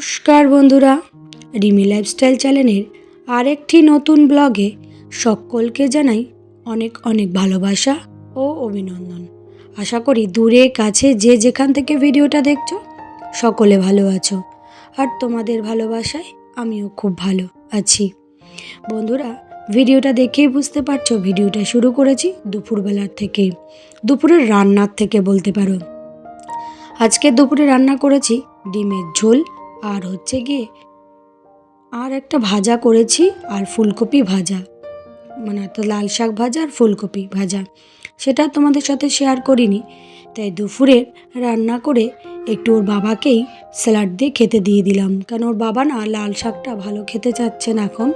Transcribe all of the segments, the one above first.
নমস্কার বন্ধুরা, রিমি লাইফস্টাইল চ্যানেলের আরেকটি নতুন ব্লগে সকলকে জানাই অনেক অনেক ভালোবাসা ও অভিনন্দন। আশা করি দূরে কাছে যে যেখান থেকে ভিডিওটা দেখছো সকলে ভালো আছো, আর তোমাদের ভালোবাসায় আমিও খুব ভালো আছি। বন্ধুরা, ভিডিওটা দেখেই বুঝতে পারছো ভিডিওটা শুরু করেছি দুপুরবেলার থেকে, দুপুরের রান্নার থেকে বলতে পারো। আজকে দুপুরে রান্না করেছি ডিমের ঝোল, আর হচ্ছে গিয়ে আর একটা ভাজা করেছি, আর ফুলকপি ভাজা, মানে তো লাল শাক ভাজা আর ফুলকপি ভাজা, সেটা তোমাদের সাথে শেয়ার করিনি। তাই দুপুরে রান্না করে একটু ওর বাবাকেই স্যালাড দিয়ে খেতে দিয়ে দিলাম, কারণ ওর বাবা না লাল শাকটা ভালো খেতে চাচ্ছে না, এখন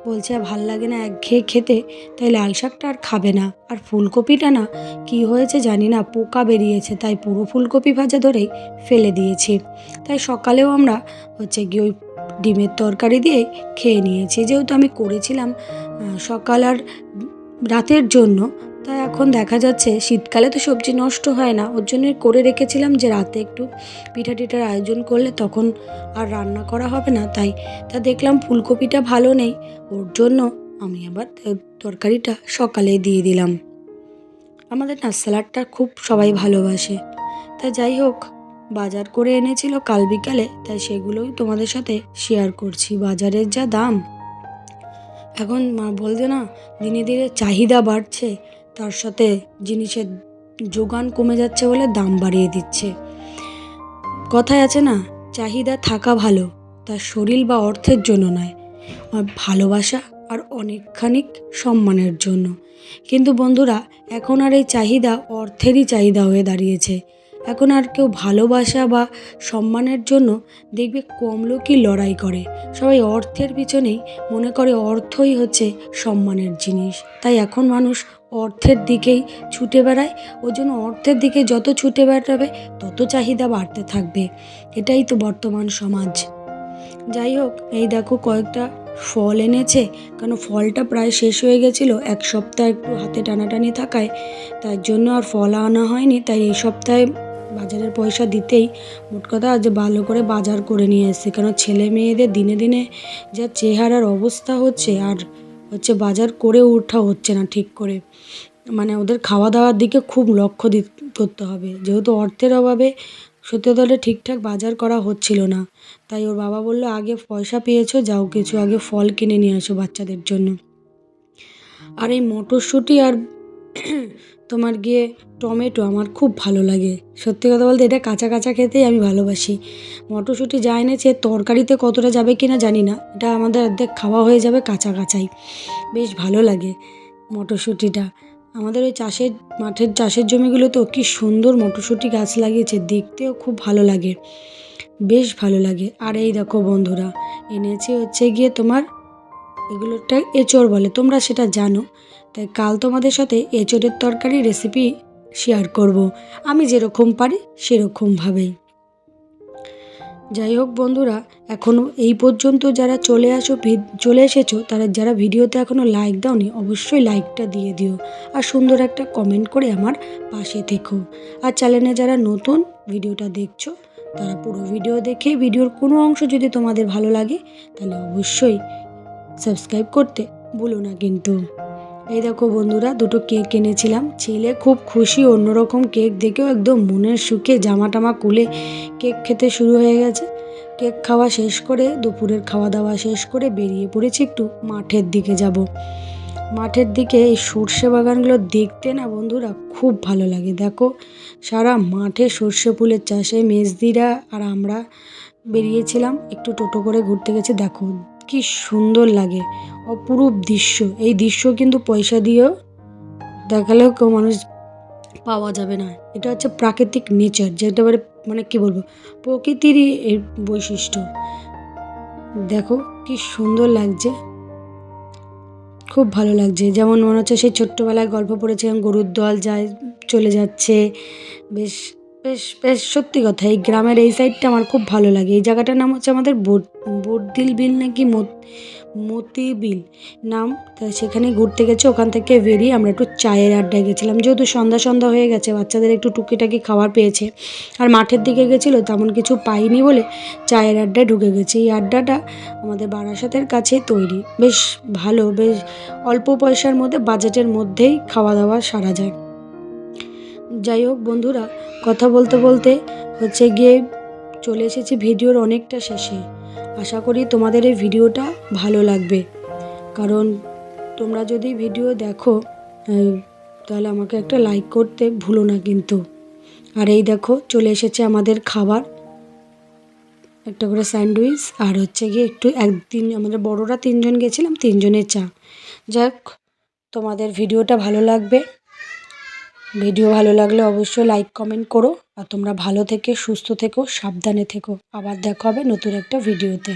বলছে ভাল লাগে না একঘেয়ে খেতে, তাই লাল শাকটা আর খাবে না। আর ফুলকপিটা না কি হয়েছে জানি না, পোকা বেরিয়েছে, তাই পুরো ফুলকপি ভাজা ধরেই ফেলে দিয়েছি। তাই সকালেও আমরা হচ্ছে গিয়ে ওই ডিমের তরকারি দিয়ে খেয়ে নিয়েছি, যেহেতু আমি করেছিলাম সকাল আর রাতের জন্য। তাই এখন দেখা যাচ্ছে শীতকালে তো সবজি নষ্ট হয় না, ওর জন্য করে রেখেছিলাম যে রাতে একটু পিঠা টিঠার আয়োজন করলে তখন আর রান্না করা হবে না। তা দেখলাম ফুলকপিটা ভালো নেই, ওর জন্য আমি আবার তরকারিটা সকালে দিয়ে দিলাম। আমাদের না স্যালাডটা খুব সবাই ভালোবাসে। তা যাই হোক, বাজার করে এনেছিল কাল বিকালে, তাই সেগুলোই তোমাদের সাথে শেয়ার করছি। বাজারের যা দাম এখন, বলতে না দিনে দিনে চাহিদা বাড়ছে, তার সাথে জিনিসের যোগান কমে যাচ্ছে বলে দাম বাড়িয়ে দিচ্ছে। কথায় আছে না, চাহিদা থাকা ভালো, তার শরীর বা অর্থের জন্য নয়, আর ভালোবাসা আর অনেকখানি সম্মানের জন্য। কিন্তু বন্ধুরা, এখন আর এই চাহিদা অর্থেরই চাহিদা হয়ে দাঁড়িয়েছে। এখন আর কেউ ভালোবাসা বা সম্মানের জন্য দেখবে কম লোকই লড়াই করে, সবাই অর্থের পিছনেই মনে করে অর্থই হচ্ছে সম্মানের জিনিস। তাই এখন মানুষ অর্থের দিকেই ছুটে বেড়ায়, ওই জন্য অর্থের দিকে যত ছুটে বেড়াবে তত চাহিদা বাড়তে থাকবে। এটাই তো বর্তমান সমাজ। যাই হোক, এই দেখো কয়েকটা ফল এনেছে, কারণ ফলটা প্রায় শেষ হয়ে গেছিলো, এক সপ্তাহ একটু হাতে টানাটানি থাকায় তার জন্য আর ফল আনা হয়নি। তাই এই সপ্তাহে বাজারের পয়সা দিতেই মোট কথা আজ ভালো করে বাজার করে নিয়ে এসেছে, কারণ ছেলে মেয়েদের দিনে দিনে যা চেহারার অবস্থা হচ্ছে, আর হচ্ছে বাজার করে ওঠা হচ্ছে না ঠিক করে, মানে ওদের খাওয়া দাওয়ার দিকে খুব লক্ষ্য করতে হবে, যেহেতু অর্থের অভাবে সত্যি কথা ঠিকঠাক বাজার করা হচ্ছিল না। তাই ওর বাবা বলল, আগে পয়সা পেয়েছো, যাও কিছু আগে ফল কিনে নিয়ে আসো বাচ্চাদের জন্য। আর এই মটরশুঁটি আর তোমার গিয়ে টমেটো আমার খুব ভালো লাগে, সত্যি কথা বলতে এটা কাঁচা কাঁচা খেতেই আমি ভালোবাসি। মটরশুঁটি যা এনেছে তরকারিতে কতটা যাবে কিনা জানি না, এটা আমাদের অর্ধেক খাওয়া হয়ে যাবে কাঁচা কাঁচাই, বেশ ভালো লাগে মটরশুঁটিটা। আমাদের ওই মাঠের চাষের জমিগুলোতেও কি সুন্দর মটরশুঁটি গাছ লাগিয়েছে, দেখতেও খুব ভালো লাগে, বেশ ভালো লাগে। আর এই দেখো বন্ধুরা, এনেছি হচ্ছে গিয়ে তোমার এগুলোটা এঁচড় বলে, তোমরা সেটা জানো। তাই কাল তোমাদের সাথে এঁচড়ের তরকারি রেসিপি শেয়ার করব, আমি যেরকম পারি সেরকমভাবেই। যাই হোক বন্ধুরা, এখনও এই পর্যন্ত যারা চলে এসেছো, তারা যারা ভিডিওতে এখনও লাইক দাওনি, অবশ্যই লাইকটা দিয়ে দিও, আর সুন্দর একটা কমেন্ট করে আমার পাশে থেকো। আর চ্যানেলে যারা নতুন ভিডিওটা দেখছো, তারা পুরো ভিডিও দেখে ভিডিওর কোনো অংশ যদি তোমাদের ভালো লাগে তাহলে অবশ্যই সাবস্ক্রাইব করতে ভুলো না কিন্তু। এই দেখো বন্ধুরা, দুটো কেক এনেছিলাম, ছেলে খুব খুশি, অন্যরকম কেক দেখেও একদম মনের সুখে জামা টামা খুলে কেক খেতে শুরু হয়ে গেছে। কেক খাওয়া শেষ করে, দুপুরের খাওয়া দাওয়া শেষ করে বেরিয়ে পড়েছি একটু মাঠের দিকে যাব। মাঠের দিকে এই সর্ষে বাগানগুলো দেখতে না বন্ধুরা খুব ভালো লাগে। দেখো সারা মাঠে সর্ষে ফুলের চাষে মেজদিরা আর আমরা বেরিয়েছিলাম একটু টোটো করে ঘুরতে গেছি। দেখো কি সুন্দর লাগে, অপরূপ দৃশ্য। এই দৃশ্য কিন্তু পয়সা দিয়েও দেখালেও কেউ মানুষ পাওয়া যাবে না। এটা হচ্ছে প্রাকৃতিক নেচার, যেটা মানে কি বলবো, প্রকৃতিরই এর বৈশিষ্ট্য। দেখো কি সুন্দর লাগছে, খুব ভালো লাগছে, যেমন মনে হচ্ছে সেই ছোট্টবেলায় গল্প পড়েছিলাম, গরুর দল চলে যাচ্ছে, বেশ বেশ বেশ সত্যি কথা, এই গ্রামের এই সাইডটা আমার খুব ভালো লাগে। এই জায়গাটার নাম হচ্ছে আমাদের বর্দিল বিল নাকি মতি বিল নাম। তা সেখানে ঘুরতে গেছে, ওখান থেকে বেরিয়ে আমরা একটু চায়ের আড্ডায় গেছিলাম, যেহেতু সন্ধ্যা সন্ধ্যা হয়ে গেছে, বাচ্চাদের একটু টুকিটাকি খাবার পেয়েছে। আর মাঠের দিকে গেছিলো, তেমন কিছু পাইনি বলে চায়ের আড্ডায় ঢুকে গেছি। এই আড্ডাটা আমাদের বারাসাতের কাছেই তৈরি, বেশ ভালো, বেশ অল্প পয়সার মধ্যে, বাজেটের মধ্যেই খাওয়া দাওয়া সারা যায়। যাই হোক বন্ধুরা, কথা বলতে বলতে হচ্ছে গিয়ে চলে এসেছি ভিডিওর অনেকটা শেষে। আশা করি তোমাদের এই ভিডিওটা ভালো লাগবে, কারণ তোমরা যদি ভিডিও দেখো তাহলে আমাকে একটা লাইক করতে ভুলো না কিন্তু। আর এই দেখো চলে এসেছে আমাদের খাবার, একটা করে স্যান্ডউইচ, আর হচ্ছে গিয়ে একটু একদিন আমাদের বড়রা 3জন গেছিলাম, 3জনের চা। যাক, তোমাদের ভিডিওটা ভালো লাগবে। ভিডিও ভালো লাগলে অবশ্যই লাইক কমেন্ট করো। আর তোমরা ভালো থেকে সুস্থ থেকো, সাবধানে থেকো। আবার দেখা হবে নতুন একটা ভিডিওতে।